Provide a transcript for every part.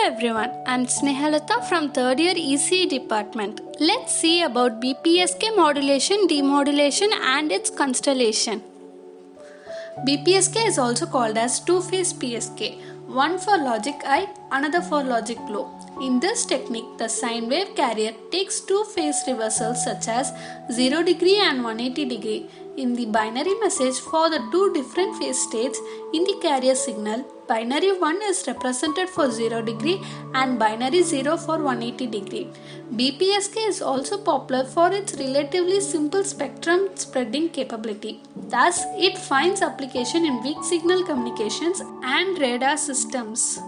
everyone, I'm Snehalata from 3rd year ECE department. Let's see about BPSK modulation, demodulation and its constellation. BPSK is also called as two-phase PSK, one for logic high, another for logic low. In this technique, the sine wave carrier takes two-phase reversals such as 0 degree and 180 degree in the binary message for the two different phase states in the carrier signal. Binary 1 is represented for 0 degree and binary 0 for 180 degree. BPSK is also popular for its relatively simple spectrum spreading capability. Thus, it finds application in weak signal communications and radar systems.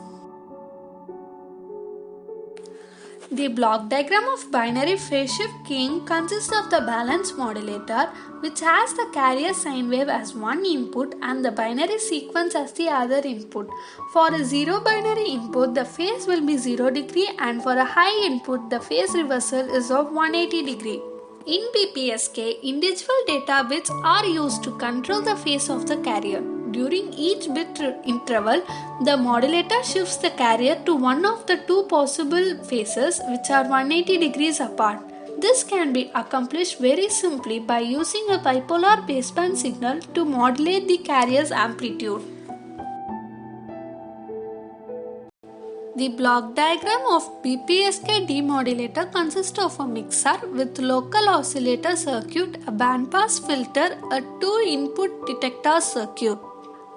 The block diagram of binary phase shift keying consists of the balance modulator, which has the carrier sine wave as one input and the binary sequence as the other input. For a zero binary input, the phase will be 0 degree, and for a high input, the phase reversal is of 180 degree. In BPSK, individual data bits are used to control the phase of the carrier. During each bit interval, the modulator shifts the carrier to one of the two possible phases which are 180 degrees apart. This can be accomplished very simply by using a bipolar baseband signal to modulate the carrier's amplitude. The block diagram of BPSK demodulator consists of a mixer with local oscillator circuit, a bandpass filter, a 2-input detector circuit.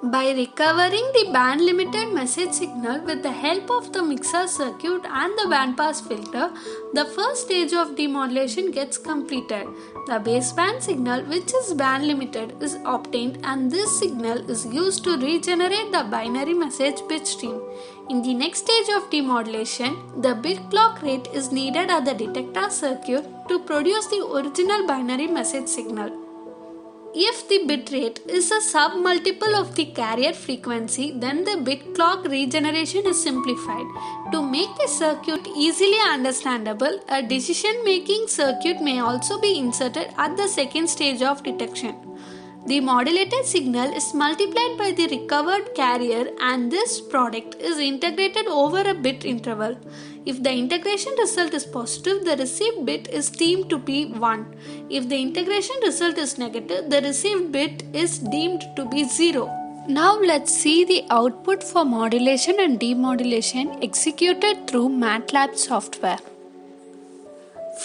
By recovering the band-limited message signal with the help of the mixer circuit and the bandpass filter, the first stage of demodulation gets completed. The baseband signal, which is band-limited, is obtained, and this signal is used to regenerate the binary message bit stream. In the next stage of demodulation, the bit clock rate is needed at the detector circuit to produce the original binary message signal. If the bit rate is a sub-multiple of the carrier frequency, then the bit clock regeneration is simplified. To make the circuit easily understandable, a decision-making circuit may also be inserted at the second stage of detection. The modulated signal is multiplied by the recovered carrier, and this product is integrated over a bit interval. If the integration result is positive, the received bit is deemed to be 1. If the integration result is negative, the received bit is deemed to be 0. Now let's see the output for modulation and demodulation executed through MATLAB software.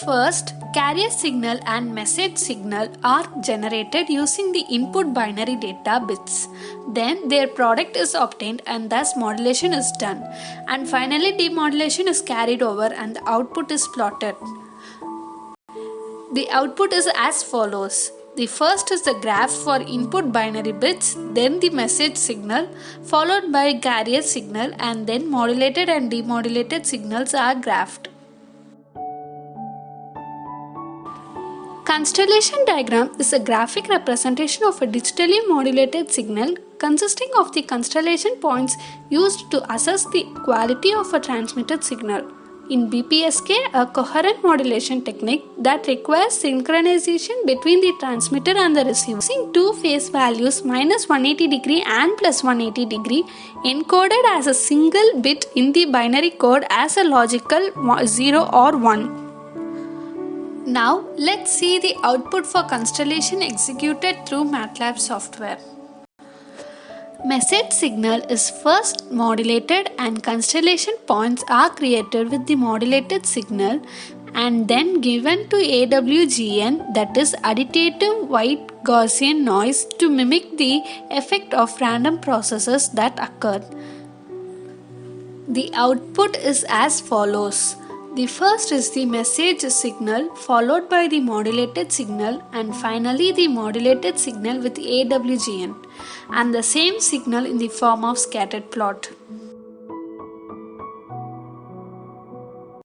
First, carrier signal and message signal are generated using the input binary data bits. Then their product is obtained and thus modulation is done. And finally demodulation is carried over and the output is plotted. The output is as follows. The first is the graph for input binary bits, then the message signal, followed by carrier signal, and then modulated and demodulated signals are graphed. Constellation diagram is a graphic representation of a digitally modulated signal consisting of the constellation points used to assess the quality of a transmitted signal. In BPSK, a coherent modulation technique that requires synchronization between the transmitter and the receiver, using two phase values minus 180 degree and plus 180 degree encoded as a single bit in the binary code as a logical 0 or 1. Now, let's see the output for constellation executed through MATLAB software. Message signal is first modulated and constellation points are created with the modulated signal and then given to AWGN, that is additive white Gaussian noise, to mimic the effect of random processes that occur. The output is as follows. The first is the message signal followed by the modulated signal and finally the modulated signal with AWGN, and the same signal in the form of scattered plot.